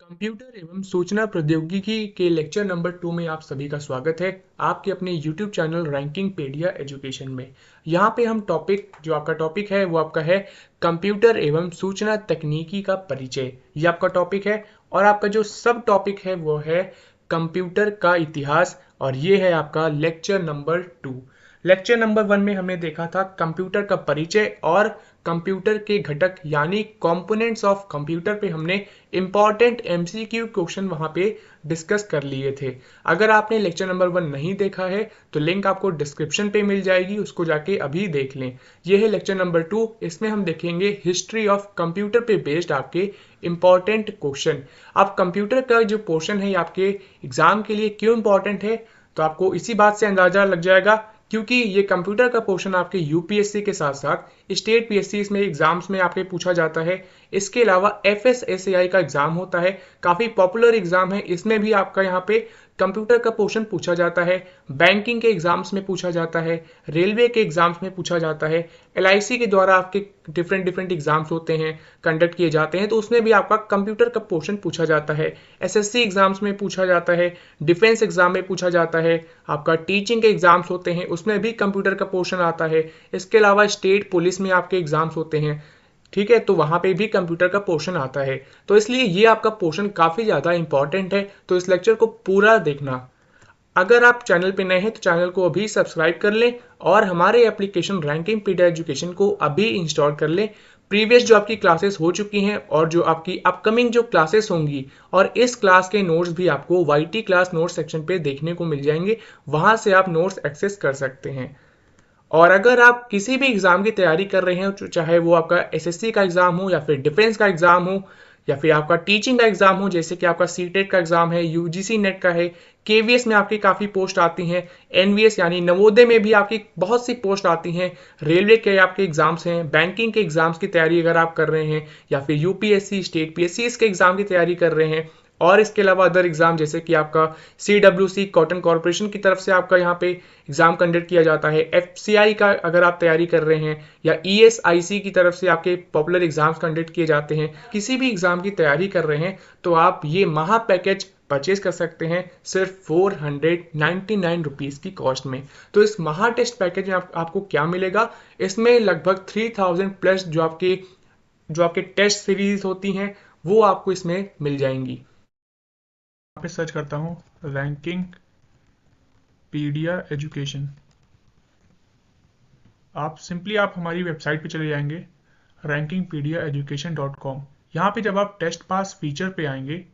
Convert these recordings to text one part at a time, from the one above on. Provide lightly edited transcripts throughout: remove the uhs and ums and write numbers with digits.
Computer एवं सूचना प्रौद्योगिकी के लेक्चर नंबर 2 में आप सभी का स्वागत है आपके अपने YouTube चैनल रैंकिंग पीडिया एजुकेशन में। यहाँ पे हम आपका टॉपिक है वो आपका है कंप्यूटर एवं सूचना तकनीकी का परिचय। ये आपका टॉपिक है और आपका जो सब टॉपिक है वो है कंप्यूटर का इतिहास और ये है आपका लेक्चर नंबर 2। लेक्चर नंबर 1 में हमने देखा था कंप्यूटर का परिचय और कंप्यूटर के घटक यानी कंपोनेंट्स ऑफ कंप्यूटर पे हमने इंपॉर्टेंट एमसीक्यू क्वेश्चन वहां पे डिस्कस कर लिए थे। अगर आपने लेक्चर नंबर 1 नहीं देखा है तो लिंक आपको डिस्क्रिप्शन पे मिल जाएगी, उसको जाके अभी देख लें। ये है लेक्चर नंबर 2। इसमें हम देखेंगे हिस्ट्री ऑफ कंप्यूटर पे बेस्ड आपके इंपॉर्टेंट क्वेश्चन। आप कंप्यूटर का जो पोर्शन है आपके एग्जाम के लिए क्यों इंपॉर्टेंट है तो आपको इसी बात से अंदाजा लग जाएगा, क्योंकि ये कंप्यूटर का पोर्शन आपके यूपीएससी के साथ साथ स्टेट पीएससी में एग्जाम्स में आपके पूछा जाता है। इसके अलावा एफएसएसएआई का एग्जाम होता है, काफी पॉपुलर एग्जाम है, इसमें भी आपका यहाँ पे कंप्यूटर का पोर्शन पूछा जाता है। बैंकिंग के एग्जाम्स में पूछा जाता है, रेलवे के एग्जाम्स में पूछा जाता है, एलआईसी के द्वारा आपके डिफरेंट डिफरेंट एग्जाम्स होते हैं, कंडक्ट किए जाते हैं, तो उसमें भी आपका कंप्यूटर का पोर्शन पूछा जाता है। एसएससी एग्जाम्स में पूछा जाता है, डिफेंस एग्जाम में पूछा जाता है, आपका टीचिंग के एग्जाम्स होते हैं उसमें भी कंप्यूटर का पोर्शन आता है। इसके अलावा स्टेट पुलिस में आपके एग्जाम्स होते हैं, ठीक है, तो वहां पे भी कंप्यूटर का पोर्शन आता है। तो इसलिए ये आपका पोर्शन काफी ज्यादा इंपॉर्टेंट है, तो इस लेक्चर को पूरा देखना। अगर आप चैनल पे नए हैं तो चैनल को अभी सब्सक्राइब कर लें और हमारे एप्लीकेशन रैंकिंग पीडिया एजुकेशन को अभी इंस्टॉल कर लें। प्रीवियस जो आपकी क्लासेस हो चुकी हैं और जो आपकी अपकमिंग जो क्लासेस होंगी और इस क्लास के नोट्स भी आपको वाईटी क्लास नोट्स सेक्शन पे देखने को मिल जाएंगे, वहां से आप नोट्स एक्सेस कर सकते हैं। और अगर आप किसी भी एग्जाम की तैयारी कर रहे हैं, चाहे वो आपका एसएससी का एग्जाम हो या फिर डिफेंस का एग्जाम हो या फिर आपका टीचिंग का एग्जाम हो, जैसे कि आपका सीटेट का एग्जाम है, यूजीसी नेट का है, केवीएस में आपकी काफी पोस्ट आती हैं, एनवीएस यानी नवोदय में भी आपकी बहुत सी पोस्ट आती हैं, रेलवे के आपके एग्जाम्स हैं, बैंकिंग के एग्जाम्स की तैयारी अगर आप कर रहे हैं या फिर यूपीएससी स्टेट पीएससी इसके एग्जाम की तैयारी कर रहे हैं, और इसके अलावा अदर एग्जाम जैसे कि आपका सीडब्ल्यूसी कॉटन कॉर्पोरेशन की तरफ से आपका यहाँ पे एग्जाम कंडक्ट किया जाता है, एफसीआई का अगर आप तैयारी कर रहे हैं या ईएसआईसी की तरफ से आपके पॉपुलर एग्जाम्स कंडक्ट किए जाते हैं, किसी भी एग्जाम की तैयारी कर रहे हैं तो आप ये महा पैकेज परचेज कर सकते हैं सिर्फ 499 रुपीज की कॉस्ट में। तो इस महा टेस्ट पैकेज में आपको क्या मिलेगा, इसमें लगभग 3000 प्लस जो आपके टेस्ट सीरीज होती हैं वो आपको इसमें मिल जाएंगी। यहाँ पे सर्च करता हूँ रैंकिंग पीडिया एजुकेशन। आप हमारी वेबसाइट पे चले जाएंगे rankingpedia.education.com। यहाँ पे जब आप टेस्ट पास फीचर पे आएंगे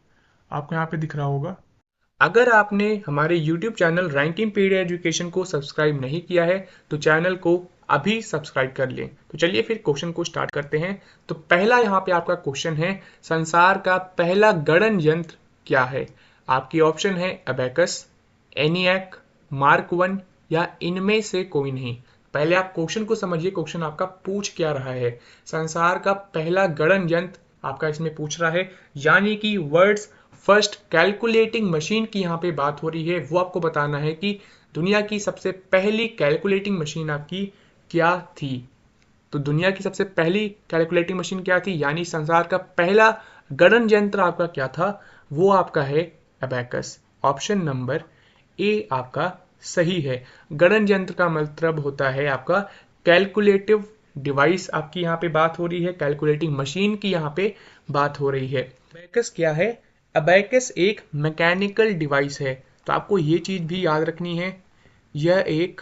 आपको यहाँ पे दिख रहा होगा। अगर आपने हमारे YouTube चैनल रैंकिंग पीडिया एजुकेशन को सब्सक्राइब नहीं किया है तो चैनल को अभी सब्सक्राइब कर लें। तो चलिए फिर क्वेश्चन को स्टार्ट करते हैं। तो पहला यहाँ पे आपका क्वेश्चन है, संसार का पहला गणन यंत्र क्या है? आपकी ऑप्शन है अबेकस, एनियक, मार्क वन या इनमें से कोई नहीं। पहले आप क्वेश्चन को समझिए, क्वेश्चन आपका पूछ क्या रहा है। संसार का पहला गणन यंत्र आपका इसमें पूछ रहा है, यानी कि वर्ड्स फर्स्ट कैलकुलेटिंग मशीन की यहाँ पे बात हो रही है। वो आपको बताना है कि दुनिया की सबसे पहली कैलकुलेटिंग मशीन आपकी क्या थी। तो दुनिया की सबसे पहली कैलकुलेटिंग मशीन क्या थी, यानी संसार का पहला गणन यंत्र आपका क्या था, वो आपका है अबेकस। ऑप्शन नंबर ए आपका सही है। गणन यंत्र का मतलब होता है आपका कैलकुलेटिव डिवाइस, आपकी यहाँ पे बात हो रही है, कैलकुलेटिंग मशीन की यहाँ पे बात हो रही है। अबेकस क्या है? अबेकस एक मैकेनिकल डिवाइस है, तो आपको ये चीज भी याद रखनी है, यह एक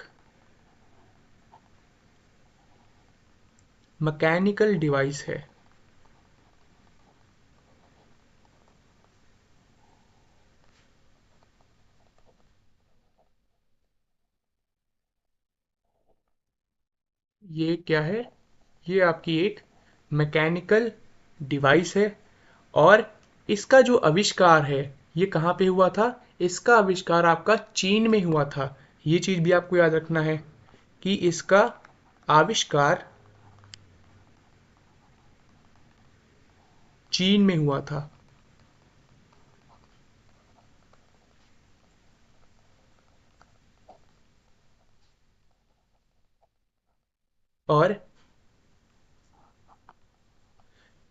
मैकेनिकल डिवाइस है। ये क्या है? ये आपकी एक मैकेनिकल डिवाइस है और इसका जो आविष्कार है ये कहाँ पे हुआ था? इसका आविष्कार आपका चीन में हुआ था। ये चीज भी आपको याद रखना है कि इसका आविष्कार चीन में हुआ था। और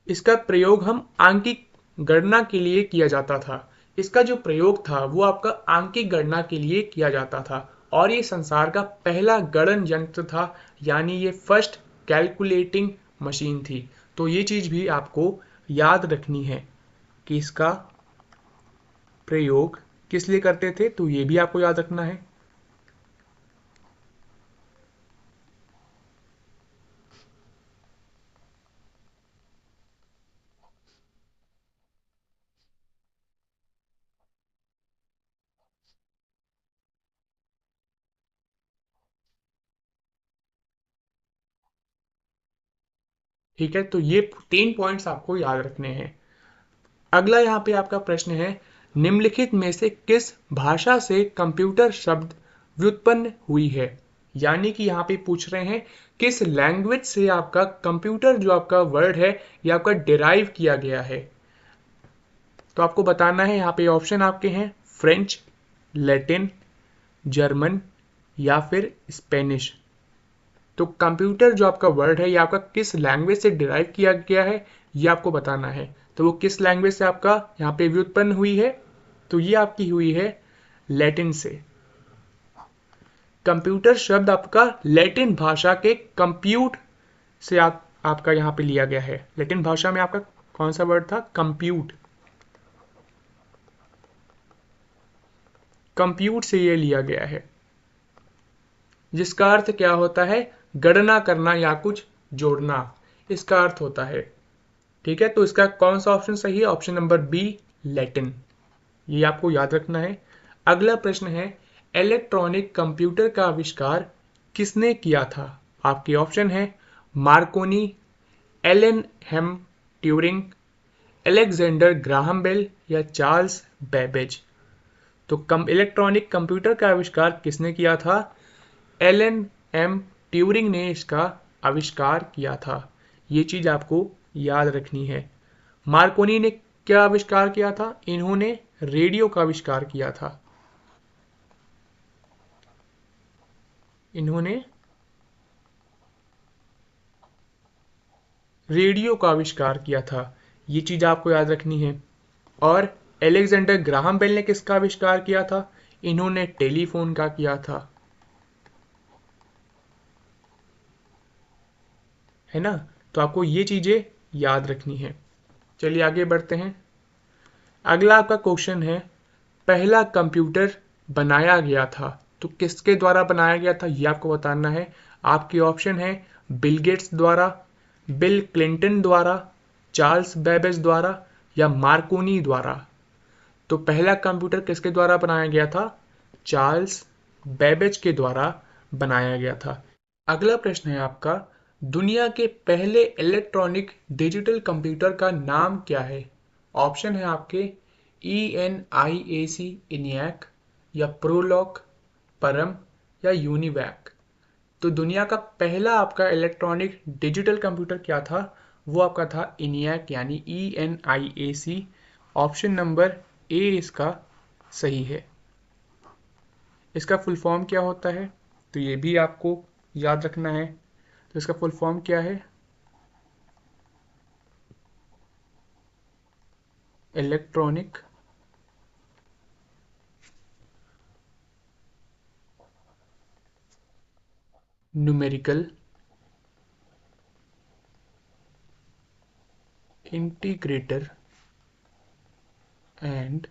इसका प्रयोग हम आंकिक गणना के लिए किया जाता था। इसका जो प्रयोग था वो आपका आंकिक गणना के लिए किया जाता था और ये संसार का पहला गणन यंत्र था, यानी ये फर्स्ट कैलकुलेटिंग मशीन थी। तो ये चीज भी आपको याद रखनी है कि इसका प्रयोग किस लिए करते थे, तो ये भी आपको याद रखना है। ठीक है, तो ये 3 पॉइंट्स आपको याद रखने हैं। अगला यहाँ पे आपका प्रश्न है, निम्नलिखित में से किस भाषा से कंप्यूटर शब्द व्युत्पन्न हुई है। यानी कि यहाँ पे पूछ रहे हैं किस लैंग्वेज से आपका कंप्यूटर जो आपका वर्ड है ये आपका डिराइव किया गया है। तो आपको बताना है, यहाँ पे ऑप्शन आपके हैं फ्रेंच, लैटिन, जर्मन या फिर स्पेनिश। तो कंप्यूटर जो आपका वर्ड है ये आपका किस लैंग्वेज से डिराइव किया गया है ये आपको बताना है। तो वो किस लैंग्वेज से आपका यहाँ पे व्युत्पन्न हुई है, तो ये आपकी हुई है लैटिन से। कंप्यूटर शब्द आपका लैटिन भाषा के कंप्यूट से आपका यहाँ पे लिया गया है। लैटिन भाषा में आपका कौन सा वर्ड था, कंप्यूट। कंप्यूट से ये लिया गया है, जिसका अर्थ क्या होता है, गणना करना या कुछ जोड़ना, इसका अर्थ होता है। ठीक है, तो इसका कौन सा ऑप्शन सही है, ऑप्शन नंबर बी, लैटिन। ये आपको याद रखना है। अगला प्रश्न है, इलेक्ट्रॉनिक कंप्यूटर का आविष्कार किसने किया था। आपके ऑप्शन है मार्कोनी, एलन हेम ट्यूरिंग, अलेक्जेंडर ग्राहम बेल या चार्ल्स बेबेज। तो इलेक्ट्रॉनिक कंप्यूटर का आविष्कार किसने किया था, एलन एम ट्यूरिंग ने इसका आविष्कार किया था। ये चीज आपको याद रखनी है। मार्कोनी ने क्या आविष्कार किया था, इन्होंने रेडियो का आविष्कार किया था। इन्होंने रेडियो का आविष्कार किया था, ये चीज आपको याद रखनी है। और एलेक्जेंडर ग्राहम बेल ने किसका आविष्कार किया था, इन्होंने टेलीफोन का किया था, है ना। तो आपको ये चीजें याद रखनी है। चलिए आगे बढ़ते हैं। अगला आपका क्वेश्चन है, पहला कंप्यूटर बनाया गया था तो किसके द्वारा बनाया गया था, ये आपको बताना है। आपके ऑप्शन है बिल गेट्स द्वारा, बिल क्लिंटन द्वारा, चार्ल्स बेबेज द्वारा या मार्कोनी द्वारा। तो पहला कंप्यूटर किसके द्वारा बनाया गया था, चार्ल्स बेबेज के द्वारा बनाया गया था। अगला प्रश्न है आपका, दुनिया के पहले इलेक्ट्रॉनिक डिजिटल कंप्यूटर का नाम क्या है। ऑप्शन है आपके ENIAC इनियक या प्रोलॉग, परम या यूनिवैक। तो दुनिया का पहला आपका इलेक्ट्रॉनिक डिजिटल कंप्यूटर क्या था, वो आपका था इनियक यानी ENIAC। ऑप्शन नंबर ए इसका सही है। इसका फुल फॉर्म क्या होता है, तो ये भी आपको याद रखना है। तो इसका फुल फॉर्म क्या है, electronic numerical integrator and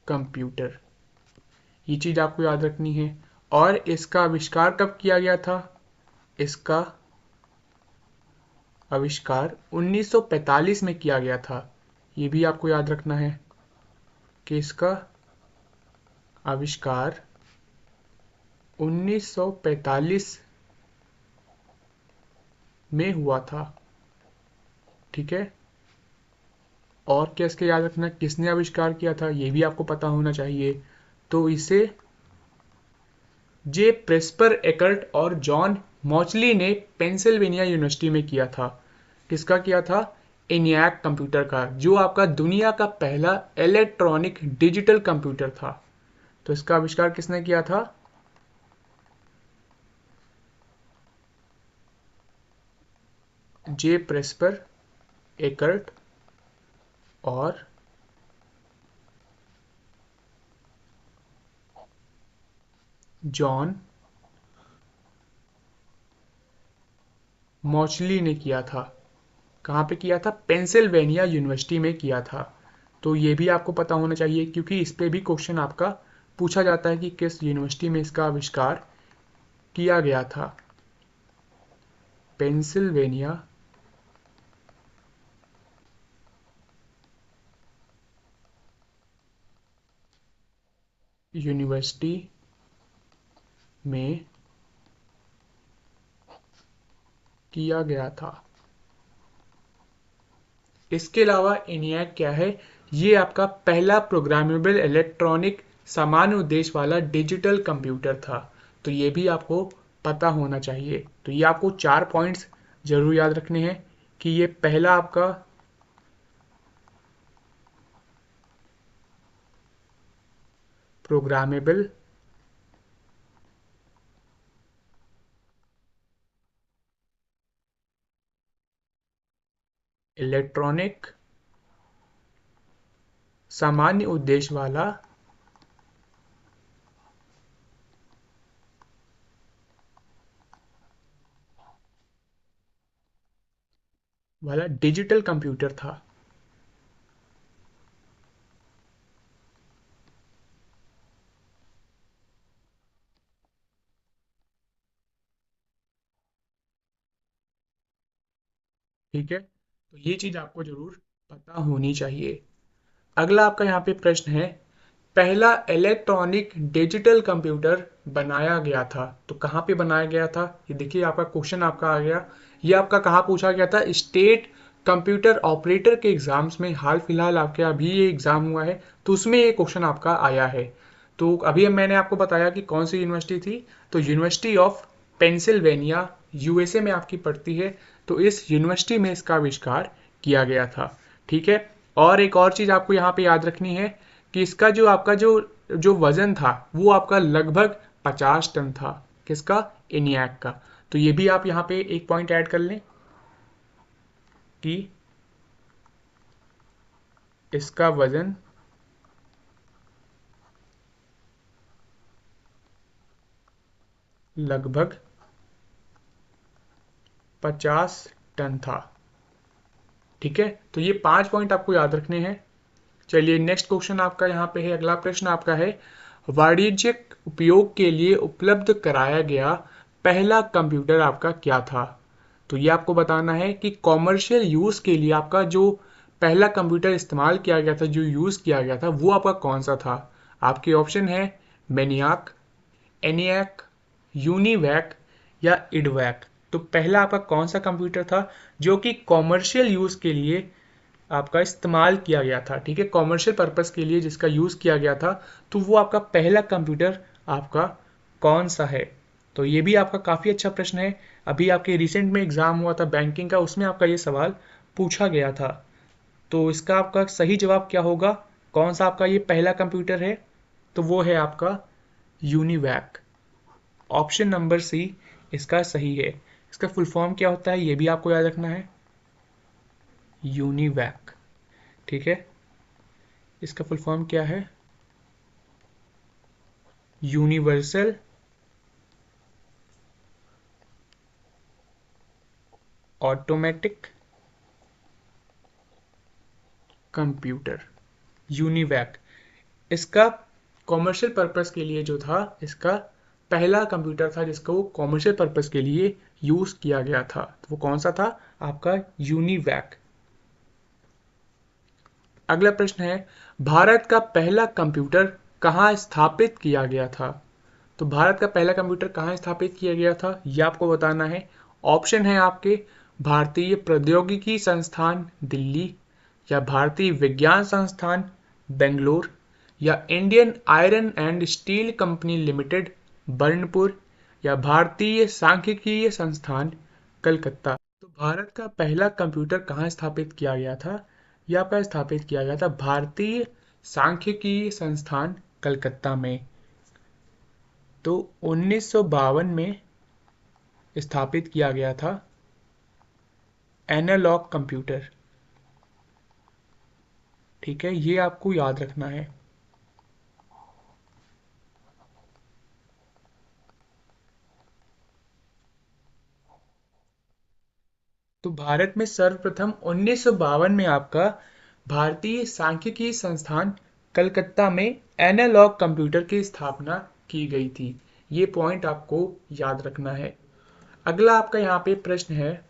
computer. ये चीज आपको याद रखनी है। और इसका आविष्कार कब किया गया था, इसका आविष्कार 1945 में किया गया था। ये भी आपको याद रखना है कि इसका आविष्कार 1945 में हुआ था। ठीक है, और क्या इसके याद रखना, किसने आविष्कार किया था ये भी आपको पता होना चाहिए। तो इसे जे प्रेस्पर एकर्ट और जॉन मॉचली ने पेंसिल्वेनिया यूनिवर्सिटी में किया था। किसका किया था, ENIAC कंप्यूटर का, जो आपका दुनिया का पहला इलेक्ट्रॉनिक डिजिटल कंप्यूटर था। तो इसका आविष्कार किसने किया था, जे प्रेस्पर एकर्ट और जॉन मॉचली ने किया था। कहाँ पे किया था? पेंसिल्वेनिया यूनिवर्सिटी में किया था। तो ये भी आपको पता होना चाहिए क्योंकि इस पे भी क्वेश्चन आपका पूछा जाता है कि किस यूनिवर्सिटी में इसका आविष्कार किया गया था। पेंसिल्वेनिया यूनिवर्सिटी में किया गया था। इसके अलावा ENIAC क्या है? ये आपका पहला प्रोग्रामेबल इलेक्ट्रॉनिक सामान्य उद्देश्य वाला डिजिटल कंप्यूटर था। तो ये भी आपको पता होना चाहिए। तो ये आपको 4 पॉइंट्स जरूर याद रखने हैं कि ये पहला आपका प्रोग्रामेबल इलेक्ट्रॉनिक सामान्य उद्देश्य वाला डिजिटल कंप्यूटर था। ठीक है, तो ये चीज आपको जरूर पता होनी चाहिए। अगला आपका यहाँ पे प्रश्न है, पहला इलेक्ट्रॉनिक डिजिटल कंप्यूटर बनाया गया था। तो कहाँ पे बनाया गया था? ये देखिए आपका क्वेश्चन आपका आ गया। ये आपका कहाँ पूछा गया था? स्टेट कंप्यूटर ऑपरेटर के एग्जाम्स में हाल फिलहाल आपके अभी ये एग्जाम हुआ है, तो उसमें ये क्वेश्चन आपका आया है। तो अभी मैंने आपको बताया कि कौन सी यूनिवर्सिटी थी। तो यूनिवर्सिटी ऑफ पेंसिल्वेनिया USA में आपकी पड़ती है। तो इस यूनिवर्सिटी में इसका आविष्कार किया गया था। ठीक है, और एक और चीज आपको यहाँ पे याद रखनी है कि इसका जो आपका जो जो वजन था वो आपका लगभग 50 टन था। किसका? ENIAC का। तो ये भी आप यहाँ पे एक पॉइंट ऐड कर लें कि इसका वजन लगभग 50 टन था। ठीक है, तो ये 5 पॉइंट आपको याद रखने हैं। चलिए नेक्स्ट क्वेश्चन आपका यहाँ पे है। अगला प्रश्न आपका है, वाणिज्यिक उपयोग के लिए उपलब्ध कराया गया पहला कंप्यूटर आपका क्या था? तो ये आपको बताना है कि कॉमर्शियल यूज के लिए आपका जो पहला कंप्यूटर इस्तेमाल किया गया था, जो यूज किया गया था, वो आपका कौन सा था? आपके ऑप्शन है मैनियाक, एनियाक, यूनिवैक या इडवैक। तो पहला आपका कौन सा कंप्यूटर था जो कि कॉमर्शियल यूज के लिए आपका इस्तेमाल किया गया था? ठीक है, कॉमर्शियल पर्पस के लिए जिसका यूज किया गया था, तो वो आपका पहला कंप्यूटर आपका कौन सा है? तो ये भी आपका काफी अच्छा प्रश्न है। अभी आपके रिसेंट में एग्जाम हुआ था बैंकिंग का, उसमें आपका ये सवाल पूछा गया था। तो इसका आपका सही जवाब क्या होगा? कौन सा आपका ये पहला कंप्यूटर है? तो वो है आपका यूनिवैक। ऑप्शन नंबर सी इसका सही है। इसका फुल फॉर्म क्या होता है ये भी आपको याद रखना है, यूनिवैक। ठीक है, इसका फुल फॉर्म क्या है? Universal automatic computer, UNIVAC. इसका कॉमर्शियल पर्पस के लिए जो था, इसका पहला कंप्यूटर था जिसको कॉमर्शियल पर्पस के लिए यूज किया गया था। तो वो कौन सा था? आपका यूनिवैक। अगला प्रश्न है, भारत का पहला कंप्यूटर कहाँ स्थापित किया गया था? तो भारत का पहला कंप्यूटर कहाँ स्थापित किया गया था ये आपको बताना है। ऑप्शन है आपके भारतीय प्रौद्योगिकी संस्थान दिल्ली, या भारतीय विज्ञान संस्थान बेंगलोर, या Indian iron and steel company limited Burnpur, या भारतीय सांख्यिकीय संस्थान कलकत्ता। तो भारत का पहला कंप्यूटर कहाँ स्थापित किया गया था? यह आपका स्थापित किया गया था भारतीय सांख्यिकीय संस्थान कलकत्ता में। तो 1952 में स्थापित किया गया था एनालॉग कंप्यूटर। ठीक है, ये आपको याद रखना है। तो भारत में सर्वप्रथम 1952 में आपका भारतीय सांख्यिकी संस्थान कलकत्ता में एनालॉग कंप्यूटर की स्थापना की गई थी। ये पॉइंट आपको याद रखना है। अगला आपका यहाँ पे प्रश्न है,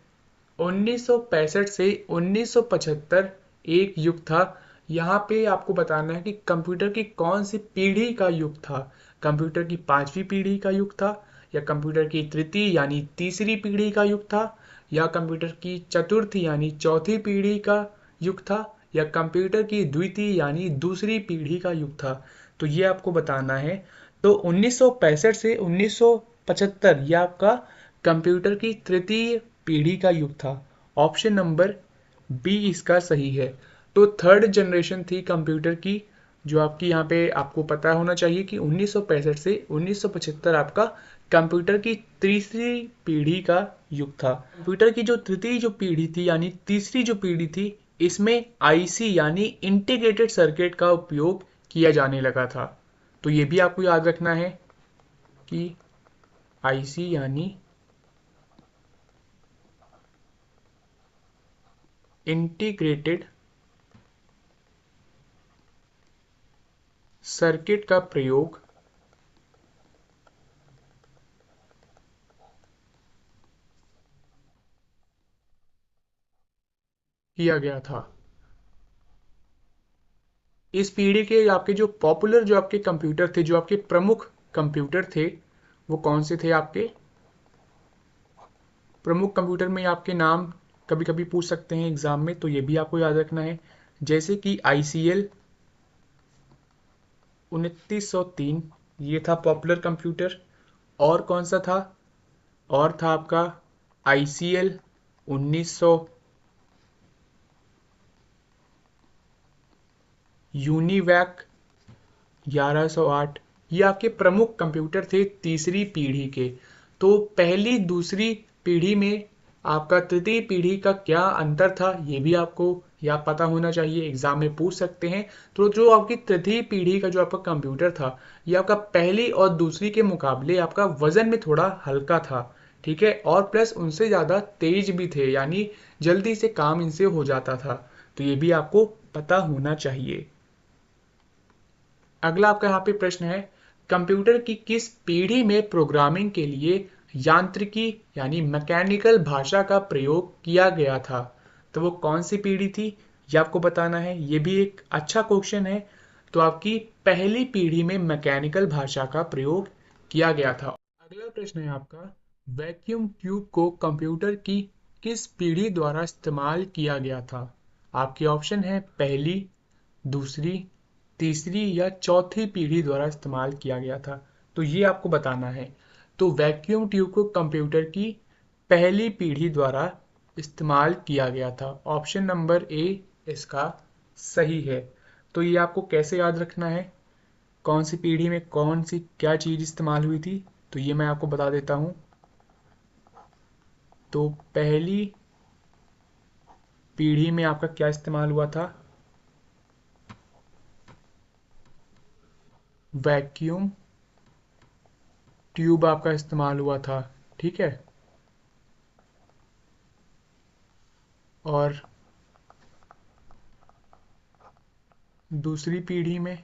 1965 से 1975 एक युग था। यहाँ पे आपको बताना है कि कंप्यूटर की कौन सी पीढ़ी का युग था। कंप्यूटर की पांचवी पीढ़ी का युग था, या कंप्यूटर की तृतीय यानी तीसरी पीढ़ी का युग था, या कंप्यूटर की चतुर्थी यानी चौथी पीढ़ी का युग था, या कंप्यूटर की द्वितीय यानी दूसरी पीढ़ी का युग था। तो ये आपको बताना है। तो 1965 से 1975 यह आपका कंप्यूटर की तृतीय पीढ़ी का युग था। ऑप्शन नंबर बी इसका सही है। तो थर्ड जनरेशन थी कंप्यूटर की, जो आपकी यहाँ पे आपको पता होना चाहिए कि 1965 से 1975 आपका कंप्यूटर की तीसरी पीढ़ी का युग था। कंप्यूटर की जो तृतीय जो पीढ़ी थी यानी तीसरी जो पीढ़ी थी, इसमें आईसी यानी इंटीग्रेटेड सर्किट का उपयोग किया जाने लगा था। तो ये भी आपको याद रखना है कि आईसी यानी इंटीग्रेटेड सर्किट का प्रयोग किया गया था। इस पीढ़ी के आपके जो पॉपुलर जो आपके कंप्यूटर थे, जो आपके प्रमुख कंप्यूटर थे, वो कौन से थे आपके प्रमुख कंप्यूटर में? आपके नाम कभी कभी पूछ सकते हैं एग्जाम में, तो ये भी आपको याद रखना है। जैसे कि ICL 2903, ये था पॉपुलर कंप्यूटर। और कौन सा था? और था आपका ICL 1900, यूनिवैक 1108। ये आपके प्रमुख कंप्यूटर थे तीसरी पीढ़ी के। तो पहली दूसरी पीढ़ी में आपका तृतीय पीढ़ी का क्या अंतर था, ये भी आपको या पता होना चाहिए, एग्जाम में पूछ सकते हैं। तो जो आपकी तृतीय पीढ़ी का जो आपका कंप्यूटर था, ये आपका पहली और दूसरी के मुकाबले आपका वजन में थोड़ा हल्का था, ठीक है, और प्लस उनसे ज़्यादा तेज भी थे, यानी जल्दी से काम इनसे हो जाता था। तो ये भी आपको पता होना चाहिए। अगला आपका यहाँ पे प्रश्न है, कंप्यूटर की किस पीढ़ी में प्रोग्रामिंग के लिए यांत्रिकी यानी मैकेनिकल भाषा का प्रयोग किया गया था? तो वो कौन सी पीढ़ी थी, ये आपको बताना है। ये भी एक अच्छा क्वेश्चन है। तो आपकी पहली पीढ़ी में मैकेनिकल भाषा का प्रयोग किया गया था। अगला प्रश्न है आपका, वैक्यूम ट्यूब को कंप्यूटर की किस पीढ़ी द्वारा इस्तेमाल किया गया था? आपके ऑप्शन है पहली, दूसरी, तीसरी या चौथी पीढ़ी द्वारा इस्तेमाल किया गया था। तो ये आपको बताना है। तो वैक्यूम ट्यूब को कंप्यूटर की पहली पीढ़ी द्वारा इस्तेमाल किया गया था। ऑप्शन नंबर ए इसका सही है। तो ये आपको कैसे याद रखना है, कौन सी पीढ़ी में कौन सी क्या चीज़ इस्तेमाल हुई थी? तो ये मैं आपको बता देता हूँ। तो पहली पीढ़ी में आपका क्या इस्तेमाल हुआ था? वैक्यूम ट्यूब आपका इस्तेमाल हुआ था, ठीक है। और दूसरी पीढ़ी में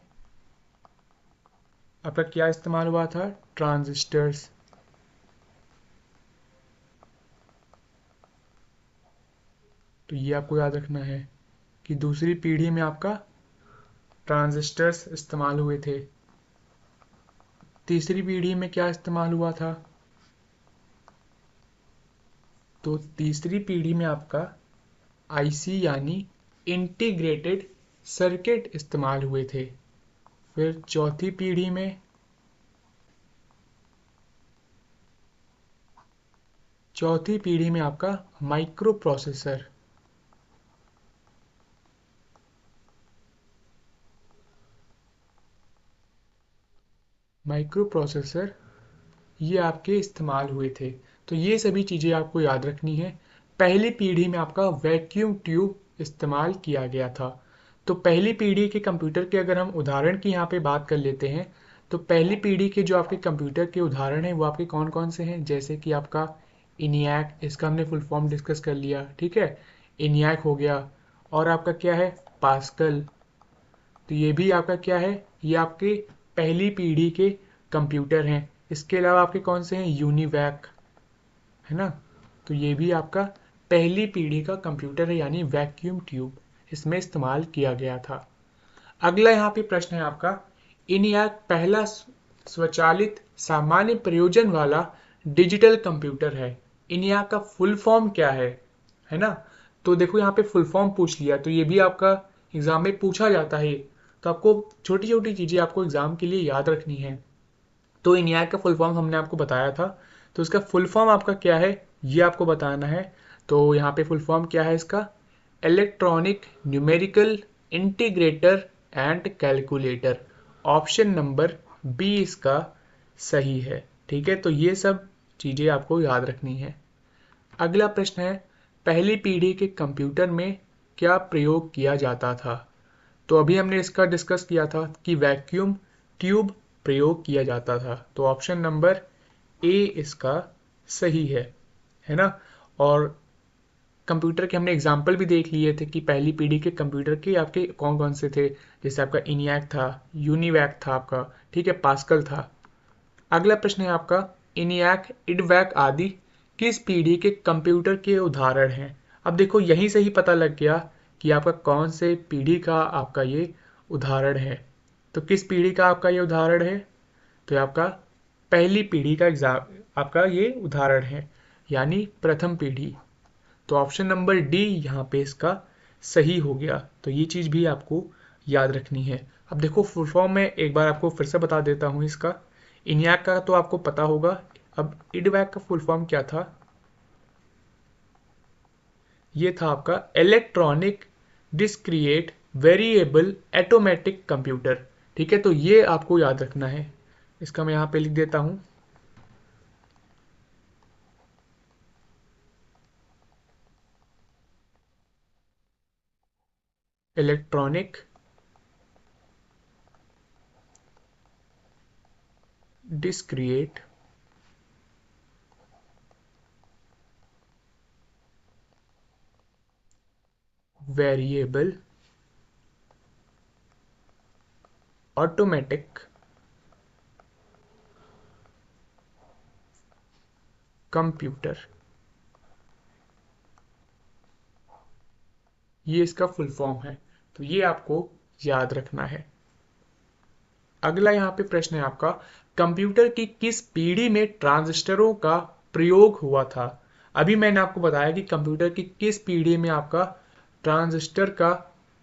आपका क्या इस्तेमाल हुआ था? ट्रांजिस्टर्स। तो ये आपको याद रखना है कि दूसरी पीढ़ी में आपका ट्रांजिस्टर्स इस्तेमाल हुए थे। तीसरी पीढ़ी में क्या इस्तेमाल हुआ था? तो तीसरी पीढ़ी में आपका आईसी यानी इंटीग्रेटेड सर्किट इस्तेमाल हुए थे। फिर चौथी पीढ़ी में आपका माइक्रो प्रोसेसर। माइक्रो प्रोसेसर ये आपके इस्तेमाल हुए थे। तो ये सभी चीज़ें आपको याद रखनी है। पहली पीढ़ी में आपका वैक्यूम ट्यूब इस्तेमाल किया गया था। तो पहली पीढ़ी के कंप्यूटर के अगर हम उदाहरण की यहाँ पे बात कर लेते हैं, तो पहली पीढ़ी के जो आपके कंप्यूटर के उदाहरण हैं वो आपके कौन कौन से हैं, जैसे कि आपका इनियाक, इसका हमने फुल फॉर्म डिस्कस कर लिया, ठीक है, इनियाक हो गया। और आपका क्या है, पास्कल, तो ये भी आपका क्या है, ये आपके पहली पीढ़ी के कंप्यूटर हैं। इसके अलावा आपके कौन से हैं, यूनिवैक, है ना, तो ये भी आपका पहली पीढ़ी का कंप्यूटर है, यानी वैक्यूम ट्यूब इसमें इस्तेमाल किया गया था। अगला यहाँ पे प्रश्न है आपका, इनियाक पहला स्वचालित सामान्य प्रयोजन वाला डिजिटल कंप्यूटर है। इनियाक का फुल फॉर्म क्या है ना, तो देखो यहाँ पे फुल फॉर्म पूछ लिया, तो ये भी आपका एग्जाम में पूछा जाता है, तो आपको छोटी छोटी चीजें आपको एग्जाम के लिए याद रखनी है। तो इनियाक का फुल फॉर्म हमने आपको बताया था, तो इसका फुल फॉर्म आपका क्या है ये आपको बताना है। तो यहाँ पे फुल फॉर्म क्या है इसका, electronic numerical integrator and calculator. Option number B इसका सही है, ठीक है, तो ये सब चीजें आपको याद रखनी है। अगला प्रश्न है, पहली पीढ़ी के कंप्यूटर में क्या प्रयोग किया जाता था। तो अभी हमने इसका डिस्कस किया था कि वैक्यूम ट्यूब प्रयोग किया जाता था, तो ऑप्शन नंबर ए इसका सही है ना। और कंप्यूटर के हमने एग्जाम्पल भी देख लिए थे कि पहली पीढ़ी के कंप्यूटर के आपके कौन कौन से थे, जैसे आपका इनियाक था, यूनिवैक था आपका, ठीक है, पास्कल था। अगला प्रश्न है आपका, इनियाक, इडवैक आदि किस पीढ़ी के कंप्यूटर के उदाहरण हैं। अब देखो यहीं से ही पता लग गया कि आपका कौन से पीढ़ी का आपका ये उदाहरण है। तो किस पीढ़ी का आपका ये उदाहरण है, तो ये आपका पहली पीढ़ी का एग्जाम आपका ये उदाहरण है, यानी प्रथम पीढ़ी। तो ऑप्शन नंबर डी यहाँ पे इसका सही हो गया, तो ये चीज भी आपको याद रखनी है। अब देखो फुल फॉर्म में एक बार आपको फिर से बता देता हूँ इसका, इनियाक का तो आपको पता होगा, अब इडवैक का फुल फॉर्म क्या था, ये था आपका electronic discrete variable automatic computer, ठीक है, तो ये आपको याद रखना है। इसका मैं यहाँ पे लिख देता हूँ, electronic discrete variable automatic computer, ये इसका फुल फॉर्म है, तो ये आपको याद रखना है। अगला यहाँ पे प्रश्न है आपका, कंप्यूटर की किस पीढ़ी में ट्रांजिस्टरों का प्रयोग हुआ था। अभी मैंने आपको बताया कि कंप्यूटर की किस पीढ़ी में आपका ट्रांजिस्टर का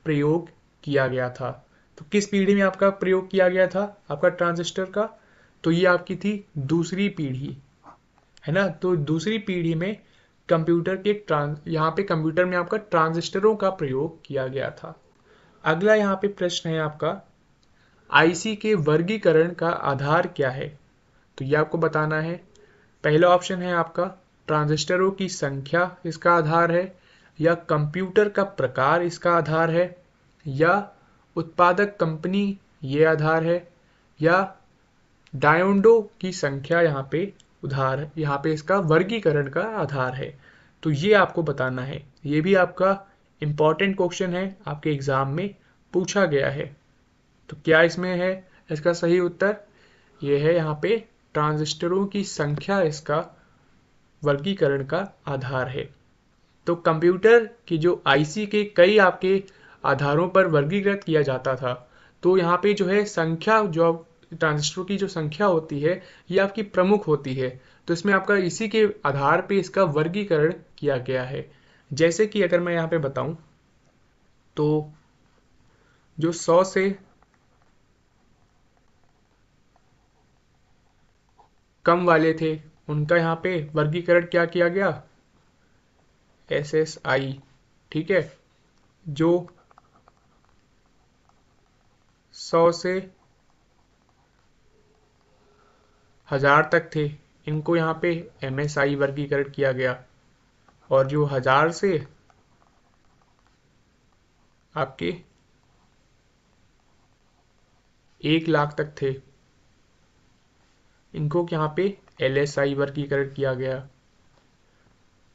प्रयोग किया गया था, तो किस पीढ़ी में आपका प्रयोग किया गया था आपका ट्रांजिस्टर का, तो ये आपकी थी दूसरी पीढ़ी, है ना, तो दूसरी पीढ़ी में कंप्यूटर के यहाँ पे कंप्यूटर में आपका ट्रांजिस्टरों का प्रयोग किया गया था। अगला यहाँ पे प्रश्न है आपका, आईसी के वर्गीकरण का आधार क्या है, तो ये आपको बताना है। पहला ऑप्शन है आपका ट्रांजिस्टरों की संख्या इसका आधार है, या कंप्यूटर का प्रकार इसका आधार है, या उत्पादक कंपनी ये आधार है, या डायोडों की संख्या यहाँ पे इसका वर्गीकरण का आधार है। तो ये आपको बताना है, ये भी आपका इंपॉर्टेंट क्वेश्चन है, आपके एग्जाम में पूछा गया है। तो क्या इसमें है इसका सही उत्तर, ये है यहाँ पे ट्रांजिस्टरों की संख्या इसका वर्गीकरण का आधार है। तो कंप्यूटर की जो आईसी के कई आपके आधारों पर वर्गीकृत किया जाता था, तो यहाँ पे जो है संख्या, जो ट्रांजिस्टरों की जो संख्या होती है ये आपकी प्रमुख होती है, तो इसमें आपका इसी के आधार पे इसका वर्गीकरण किया गया है। जैसे कि अगर मैं यहाँ पे बताऊं, तो जो 100 से कम वाले थे उनका यहाँ पे वर्गीकरण क्या किया गया, SSI, ठीक है, जो 100 से 1000 तक थे इनको यहाँ पे MSI वर्गीकरण किया गया, और जो 1000 से आपके 1 लाख तक थे, इनको यहाँ पे LSI वर्गीकरण किया गया।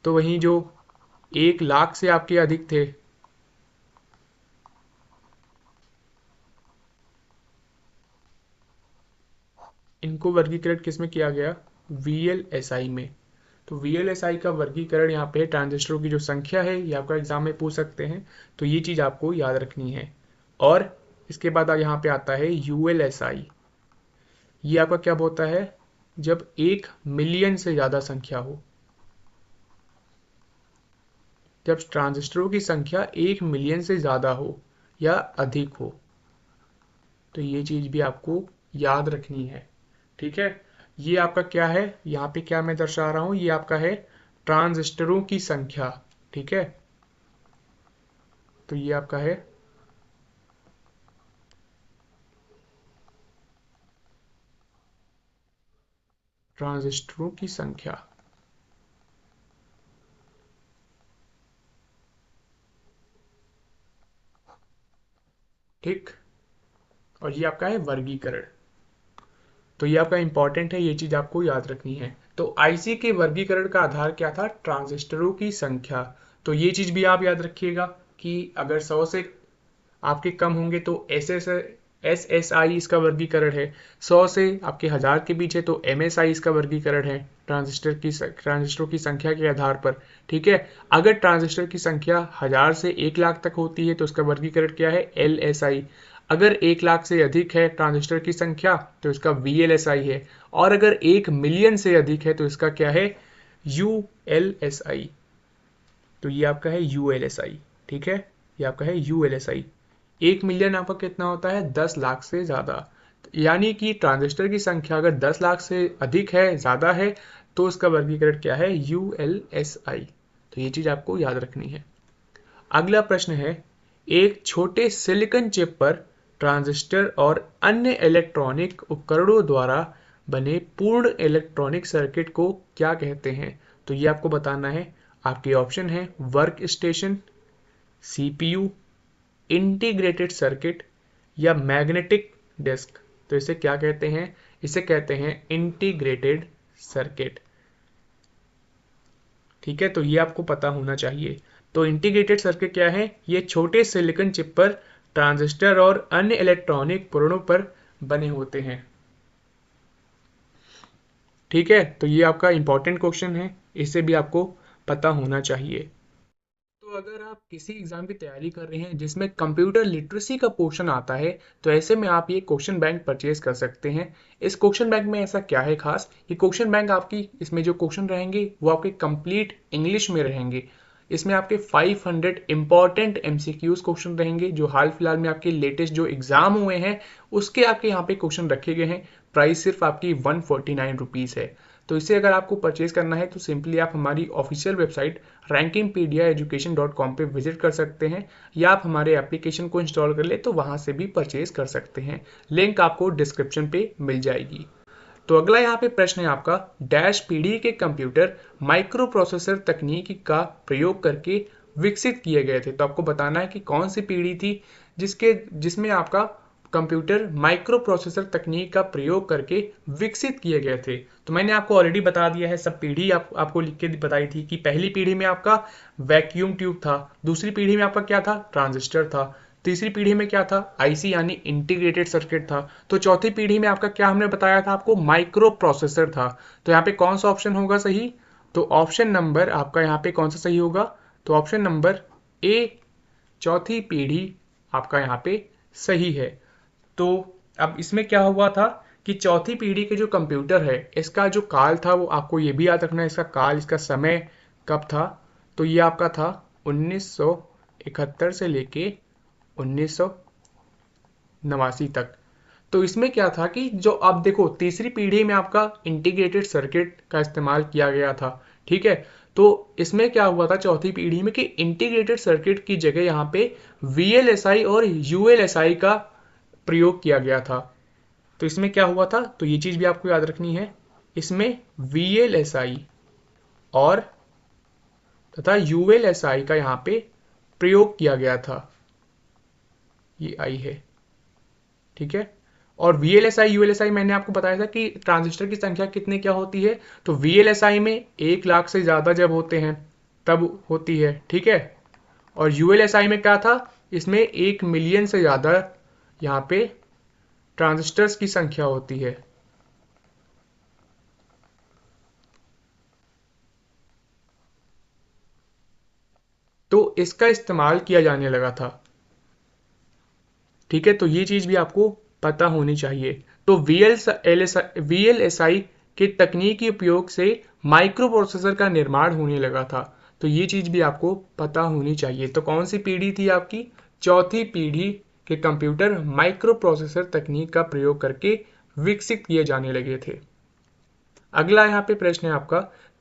तो वहीं जो 1 लाख से आपके अधिक थे, इनको वर्गीकरण किस में किया गया? VLSI में। तो VLSI का वर्गीकरण यहाँ पे ट्रांजिस्टरों की जो संख्या है, ये आपका एग्जाम में पूछ सकते हैं, तो ये चीज आपको याद रखनी है। और इसके बाद यहाँ पे आता है ULSI। ये आपका क्या होता है? जब 1 मिलियन से ज्यादा संख्या हो, जब ट्रांजिस्टरों की संख्या 1 मिलियन से ज्यादा हो या अधिक हो, तो ये चीज भी आपको याद रखनी है। ठीक है, ये आपका क्या है, यहाँ पे क्या मैं दर्शा रहा हूं, ये आपका है ट्रांजिस्टरों की संख्या। ठीक है, तो ये आपका है ट्रांजिस्टरों की संख्या। ठीक, और ये आपका है वर्गीकरण। तो ये आपका इंपॉर्टेंट है, ये चीज आपको याद रखनी है। तो आईसी के वर्गीकरण का आधार क्या था? ट्रांजिस्टरों की संख्या। तो ये चीज भी आप याद रखिएगा कि अगर 100 से आपके कम होंगे तो SSI इसका वर्गीकरण है, 100 से आपके 1000 के बीच है तो MSI इसका वर्गीकरण है, ट्रांजिस्टरों की संख्या के आधार पर। ठीक है, अगर ट्रांजिस्टर की संख्या 1000 से 1 लाख तक होती है तो उसका वर्गीकरण क्या है? LSI। अगर 1 लाख से अधिक है ट्रांजिस्टर की संख्या तो इसका VLSI है, और अगर 1 मिलियन से अधिक है तो इसका क्या है? ULSI। तो ये आपका है ULSI। ठीक है, ये आपका है ULSI। 1 मिलियन आपका कितना होता है? 10 लाख से ज्यादा। यानी कि ट्रांजिस्टर की संख्या अगर 10 लाख से अधिक है, ज्यादा है, तो उसका वर्गीकरण क्या है? ULSI। तो ये चीज आपको याद रखनी है। अगला प्रश्न है, एक छोटे सिलिकॉन चिप पर ट्रांजिस्टर और अन्य इलेक्ट्रॉनिक उपकरणों द्वारा बने पूर्ण इलेक्ट्रॉनिक सर्किट को क्या कहते हैं? तो ये आपको बताना है। आपके ऑप्शन है work station, CPU, integrated circuit या मैग्नेटिक डिस्क। तो इसे क्या कहते हैं? इसे कहते हैं इंटीग्रेटेड सर्किट। ठीक है, तो ये आपको पता होना चाहिए। तो इंटीग्रेटेड सर्किट क्या है? ये छोटे सिलिकॉन चिप पर ट्रांजिस्टर और अन्य इलेक्ट्रॉनिक उपकरणों पर बने होते हैं। ठीक है, तो ये आपका इंपॉर्टेंट क्वेश्चन है, इसे भी आपको पता होना चाहिए। तो अगर आप किसी एग्जाम की तैयारी कर रहे हैं जिसमें कंप्यूटर लिटरेसी का पोर्शन आता है, तो ऐसे में आप ये क्वेश्चन बैंक परचेज कर सकते हैं। इस क्वेश्चन बैंक में ऐसा क्या है खास? ये क्वेश्चन बैंक आपकी, इसमें जो क्वेश्चन रहेंगे वो आपके कंप्लीट इंग्लिश में रहेंगे। इसमें आपके 500 इंपॉर्टेंट MCQs क्वेश्चन रहेंगे जो हाल फिलहाल में आपके लेटेस्ट जो एग्जाम हुए हैं उसके आपके यहाँ पे क्वेश्चन रखे गए हैं। प्राइस सिर्फ आपकी 149 रुपीज़ है। तो इसे अगर आपको परचेज करना है तो सिंपली आप हमारी ऑफिशियल वेबसाइट rankingpediaeducation.com पे विजिट कर सकते हैं, या आप हमारे एप्लीकेशन को इंस्टॉल कर ले तो वहां से भी परचेज कर सकते हैं। लिंक आपको डिस्क्रिप्शन पे मिल जाएगी। तो अगला यहाँ पे प्रश्न है आपका, डैश पीढ़ी के कंप्यूटर माइक्रो प्रोसेसर तकनीक का प्रयोग करके विकसित किए गए थे। तो आपको बताना है कि कौन सी पीढ़ी थी जिसमें आपका कंप्यूटर माइक्रो प्रोसेसर तकनीक का प्रयोग करके विकसित किए गए थे। तो मैंने आपको ऑलरेडी बता दिया है, सब पीढ़ी आपको लिख के बताई थी कि पहली पीढ़ी में आपका वैक्यूम ट्यूब था, दूसरी पीढ़ी में आपका क्या था? ट्रांजिस्टर था, तीसरी पीढ़ी में क्या था? आईसी यानी इंटीग्रेटेड सर्किट था, तो चौथी पीढ़ी में आपका क्या हमने बताया था आपको? माइक्रो प्रोसेसर था। तो यहाँ पे कौन सा ऑप्शन होगा सही? तो ऑप्शन नंबर आपका यहाँ पे कौन सा सही होगा? तो ऑप्शन नंबर ए, चौथी पीढ़ी आपका यहाँ पे सही है। तो अब इसमें क्या हुआ था कि चौथी पीढ़ी के जो कंप्यूटर है इसका जो काल था वो आपको ये भी याद रखना है, इसका काल, इसका समय कब था? तो ये आपका था 1971 से लेके 1989 तक। तो इसमें क्या था कि जो आप देखो तीसरी पीढ़ी में आपका इंटीग्रेटेड सर्किट का इस्तेमाल किया गया था। ठीक है, तो इसमें क्या हुआ था चौथी पीढ़ी में कि इंटीग्रेटेड सर्किट की जगह यहाँ पे VLSI और ULSI का प्रयोग किया गया था। तो इसमें क्या हुआ था? तो ये चीज भी आपको याद रखनी है, इसमें VLSI और तथा ULSI का यहाँ पे प्रयोग किया गया था। ये आई है। ठीक है, और VLSI ULSI मैंने आपको बताया था कि ट्रांजिस्टर की संख्या कितने क्या होती है, तो VLSI में 1 लाख से ज़्यादा जब होते हैं तब होती है, ठीक है। और ULSI में क्या था, इसमें 1 मिलियन से ज़्यादा यहाँ पे ट्रांजिस्टर्स की संख्या होती है। तो इसका इस्तेमाल किया जाने लगा था, ठीक है। तो ये चीज़ भी आपको पता होनी चाहिए। तो VLSI के तकनीकी उपयोग से माइक्रो प्रोसेसर का निर्माण होने लगा था। तो ये चीज़ भी आपको पता होनी चाहिए। तो कौन सी पीढ़ी थी आपकी, चौथी पीढ़ी के कंप्यूटर माइक्रो प्रोसेसर तकनीक का प्रयोग करके विकसित किए जाने लगे थे। अगला यहाँ पे प्रश्न है आपका,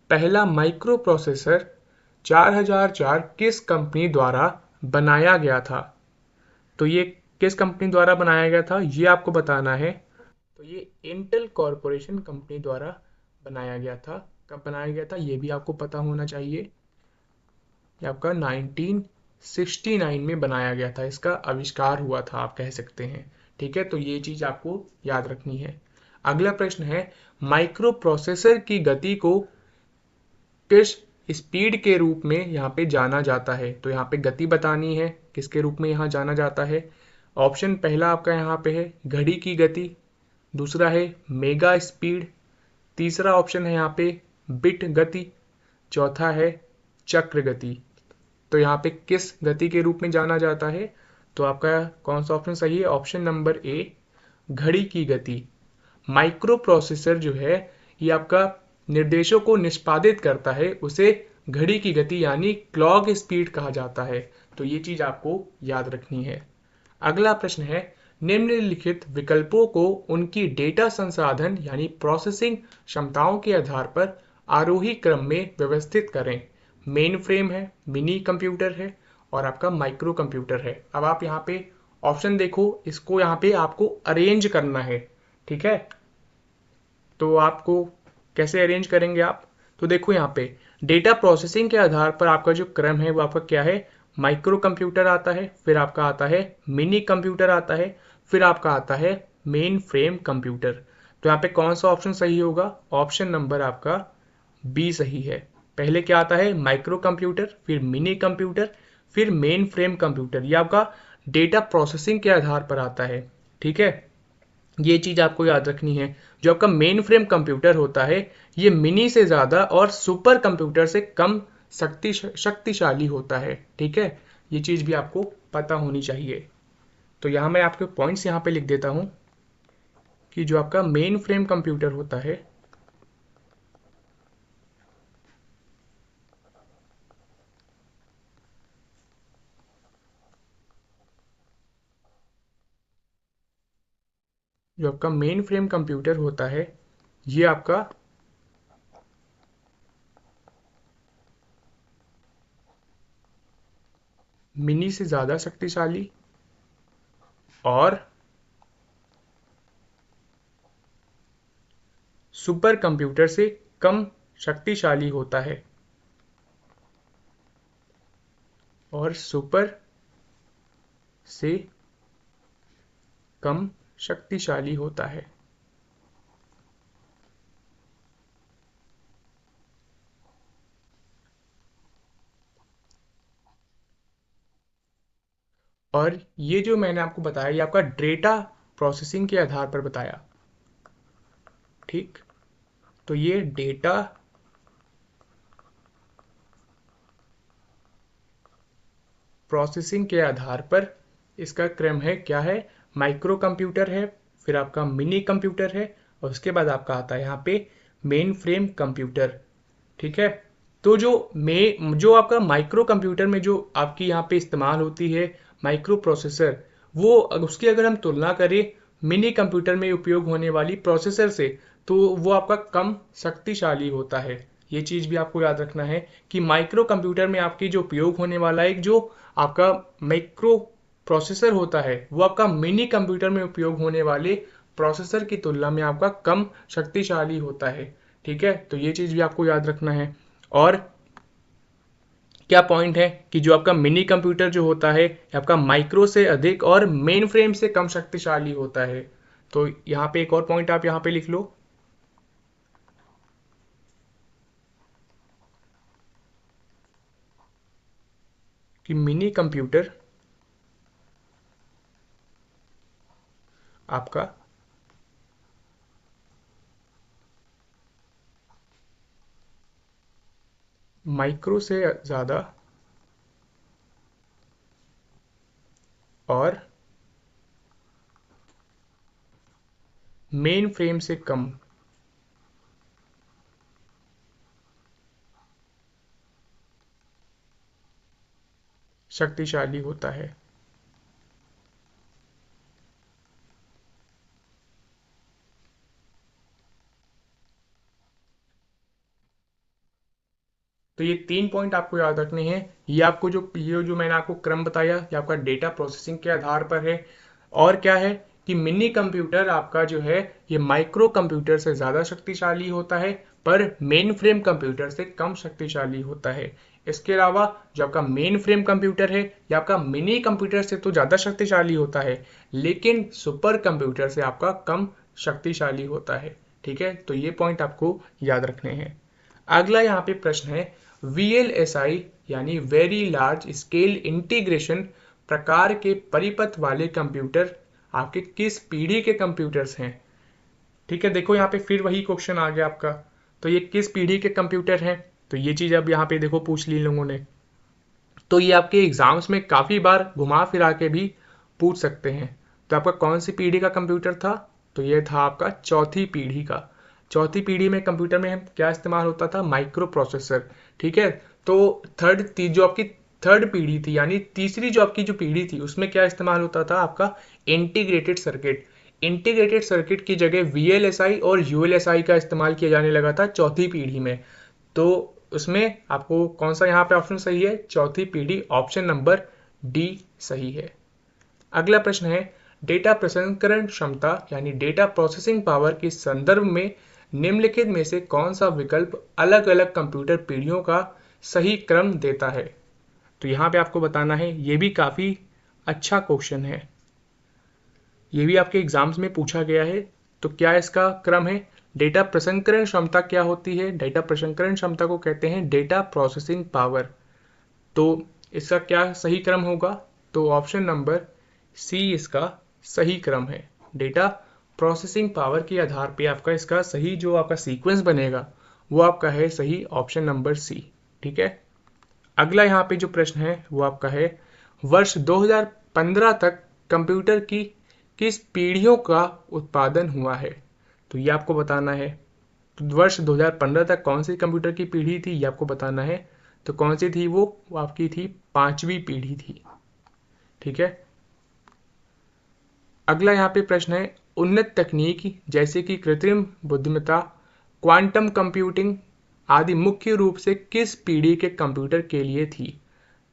पहला माइक्रो प्रोसेसर 4004 किस कंपनी द्वारा बनाया गया था। तो ये किस कंपनी द्वारा बनाया गया था ये आपको बताना है। तो ये इंटेल कॉरपोरेशन कंपनी द्वारा बनाया गया था। कब बनाया गया था ये भी आपको पता होना चाहिए। ये आपका 1969 में बनाया गया था, इसका आविष्कार हुआ था आप कह सकते हैं, ठीक है। तो ये चीज आपको याद रखनी है। अगला प्रश्न है, माइक्रो प्रोसेसर की गति को किस स्पीड के रूप में यहाँ पे जाना जाता है। तो यहाँ पे गति बतानी है, किसके रूप में यहाँ जाना जाता है। ऑप्शन पहला आपका यहाँ पे है घड़ी की गति, दूसरा है मेगा स्पीड, तीसरा ऑप्शन है यहाँ पे बिट गति, चौथा है चक्र गति। तो यहाँ पे किस गति के रूप में जाना जाता है, तो आपका कौन सा ऑप्शन सही है, ऑप्शन नंबर ए घड़ी की गति। माइक्रो प्रोसेसर जो है ये आपका निर्देशों को निष्पादित करता है, उसे घड़ी की गति यानी क्लॉक स्पीड कहा जाता है। तो ये चीज आपको याद रखनी है। अगला प्रश्न है, निम्नलिखित विकल्पों को उनकी डेटा संसाधन यानी प्रोसेसिंग क्षमताओं के आधार पर आरोही क्रम में व्यवस्थित करें। मेन फ्रेम है, मिनी कंप्यूटर है और आपका माइक्रो कंप्यूटर है। अब आप यहाँ पे ऑप्शन देखो, इसको यहाँ पे आपको अरेंज करना है, ठीक है। तो आपको कैसे अरेंज करेंगे आप, तो देखो यहाँ पे डेटा प्रोसेसिंग के आधार पर आपका जो क्रम है वो आपका क्या है, माइक्रो कंप्यूटर आता है, फिर आपका आता है मिनी कंप्यूटर आता है, फिर आपका आता है मेन फ्रेम कंप्यूटर। तो यहाँ पे कौन सा ऑप्शन सही होगा, ऑप्शन नंबर आपका बी सही है। पहले क्या आता है, माइक्रो कंप्यूटर, फिर मिनी कंप्यूटर, फिर मेन फ्रेम कंप्यूटर। ये आपका डेटा प्रोसेसिंग के आधार पर आता है, ठीक है। ये चीज आपको याद रखनी है। जो आपका मेन फ्रेम कंप्यूटर होता है ये मिनी से ज्यादा और सुपर कंप्यूटर से कम शक्तिशाली होता है, ठीक है। ये चीज भी आपको पता होनी चाहिए। तो यहाँ मैं आपके पॉइंट्स यहाँ पे लिख देता हूँ कि जो आपका मेन फ्रेम कंप्यूटर होता है जो आपका मेन फ्रेम कंप्यूटर होता है ये आपका मिनी से ज्यादा शक्तिशाली और सुपर कंप्यूटर से कम शक्तिशाली होता है, और सुपर से कम शक्तिशाली होता है। और ये जो मैंने आपको बताया ये आपका डेटा प्रोसेसिंग के आधार पर बताया, ठीक। तो ये डेटा प्रोसेसिंग के आधार पर इसका क्रम है, क्या है, माइक्रो कंप्यूटर है, फिर आपका मिनी कंप्यूटर है और उसके बाद आपका आता है यहाँ पे मेन फ्रेम कंप्यूटर, ठीक है। तो जो आपका माइक्रो कंप्यूटर में जो आपकी यहाँ पे इस्तेमाल होती है माइक्रो प्रोसेसर, वो उसकी अगर हम तुलना करें मिनी कंप्यूटर में उपयोग होने वाली प्रोसेसर से, तो वो आपका कम शक्तिशाली होता है। ये चीज भी आपको याद रखना है कि माइक्रो कंप्यूटर में आपकी जो उपयोग होने वाला एक जो आपका माइक्रो प्रोसेसर होता है वो आपका मिनी कंप्यूटर में उपयोग होने वाले प्रोसेसर की तुलना में आपका कम शक्तिशाली होता है, ठीक है। तो ये चीज भी आपको याद रखना है। और क्या पॉइंट है कि जो आपका मिनी कंप्यूटर जो होता है आपका माइक्रो से अधिक और मेन फ्रेम से कम शक्तिशाली होता है, तो यहाँ पे एक और पॉइंट आप यहाँ पे लिख लो कि मिनी कंप्यूटर आपका माइक्रो से ज़्यादा और मेन फ्रेम से कम शक्तिशाली होता है। तो ये 3 पॉइंट आपको याद रखने हैं। ये जो मैंने आपको क्रम बताया, ये आपका डेटा प्रोसेसिंग के आधार पर है। और क्या है कि मिनी कंप्यूटर आपका जो है ये माइक्रो कंप्यूटर से ज़्यादा शक्तिशाली होता है, पर मेन फ्रेम कंप्यूटर से कम शक्तिशाली होता है। इसके अलावा जो आपका मेन फ्रेम कंप्यूटर है ये आपका मिनी कंप्यूटर से तो ज़्यादा शक्तिशाली होता है, लेकिन सुपर कंप्यूटर से आपका कम शक्तिशाली होता है। ठीक है, तो ये पॉइंट आपको याद रखने हैं। अगला यहाँ पे प्रश्न है, VLSI यानी वेरी लार्ज स्केल इंटीग्रेशन प्रकार के परिपथ वाले कंप्यूटर आपके किस पीढ़ी के कंप्यूटर्स हैं? ठीक है, देखो यहाँ पे फिर वही क्वेश्चन आ गया आपका। तो ये किस पीढ़ी के कंप्यूटर हैं? तो ये चीज अब यहाँ पे देखो पूछ ली लोगों ने। तो ये आपके एग्जाम्स में काफी बार घुमा फिरा के भी पूछ सकते हैं। तो आपका कौन सी पीढ़ी का कंप्यूटर था? तो ये था आपका चौथी पीढ़ी का। चौथी पीढ़ी में कंप्यूटर में क्या इस्तेमाल होता था? Micro processor. ठीक है, तो जो आपकी थर्ड पीढ़ी थी, यानी तीसरी जो आपकी जो पीढ़ी थी, उसमें क्या इस्तेमाल होता था? आपका इंटीग्रेटेड सर्किट। इंटीग्रेटेड सर्किट की जगह VLSI और ULSI का इस्तेमाल किया जाने लगा था चौथी पीढ़ी में। तो उसमें आपको कौन सा यहाँ पे ऑप्शन सही है? चौथी पीढ़ी, ऑप्शन नंबर डी सही है। अगला प्रश्न है, डेटा प्रसंस्करण क्षमता यानी डेटा प्रोसेसिंग पावर के संदर्भ में निम्नलिखित में से कौन सा विकल्प अलग अलग कंप्यूटर पीढ़ियों का सही क्रम देता है? तो यहाँ पे आपको बताना है, ये भी काफी अच्छा क्वेश्चन है, ये भी आपके एग्जाम्स में पूछा गया है। तो क्या इसका क्रम है? डेटा प्रसंस्करण क्षमता क्या होती है? डेटा प्रसंस्करण क्षमता को कहते हैं डेटा प्रोसेसिंग पावर। तो इसका क्या सही क्रम होगा? तो ऑप्शन नंबर सी इसका सही क्रम है। डेटा प्रोसेसिंग पावर के आधार पे आपका इसका सही जो आपका सीक्वेंस बनेगा वो आपका है सही ऑप्शन नंबर सी। ठीक है, अगला यहाँ पे जो प्रश्न है वो आपका है, वर्ष 2015 तक कंप्यूटर की किस पीढ़ियों का उत्पादन हुआ है? तो ये आपको बताना है। तो वर्ष 2015 तक कौन सी कंप्यूटर की पीढ़ी थी ये आपको बताना है। तो कौन सी थी वो आपकी थी पांचवी पीढ़ी थी। ठीक है, अगला यहाँ पे प्रश्न है, उन्नत तकनीक जैसे कि कृत्रिम बुद्धिमत्ता, क्वांटम कंप्यूटिंग आदि मुख्य रूप से किस पीढ़ी के कंप्यूटर के लिए थी?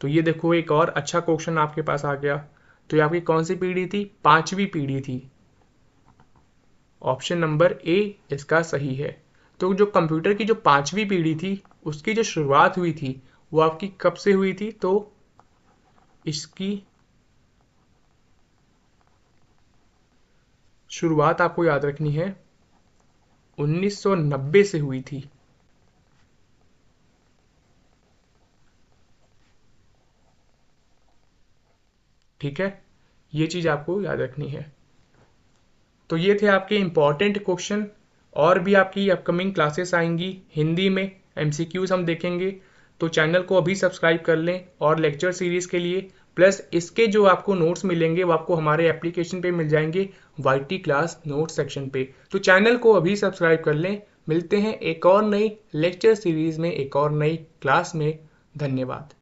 तो ये देखो एक और अच्छा क्वेश्चन आपके पास आ गया। तो ये आपकी कौन सी पीढ़ी थी? पांचवी पीढ़ी थी। ऑप्शन नंबर ए इसका सही है। तो जो कंप्यूटर की जो पांचवी पीढ़ी थी उसकी जो शुरुआत हुई थी वो आपकी कब से हुई थी? तो इसकी शुरुआत आपको याद रखनी है 1990 से हुई थी। ठीक है, ये चीज आपको याद रखनी है। तो ये थे आपके इंपॉर्टेंट क्वेश्चन। और भी आपकी अपकमिंग क्लासेस आएंगी हिंदी में, MCQs हम देखेंगे। तो चैनल को अभी सब्सक्राइब कर लें और लेक्चर सीरीज के लिए, प्लस इसके जो आपको नोट्स मिलेंगे वो आपको हमारे एप्लीकेशन पे मिल जाएंगे, YT क्लास नोट सेक्शन पे। तो चैनल को अभी सब्सक्राइब कर लें। मिलते हैं एक और नई लेक्चर सीरीज में, एक और नई क्लास में। धन्यवाद।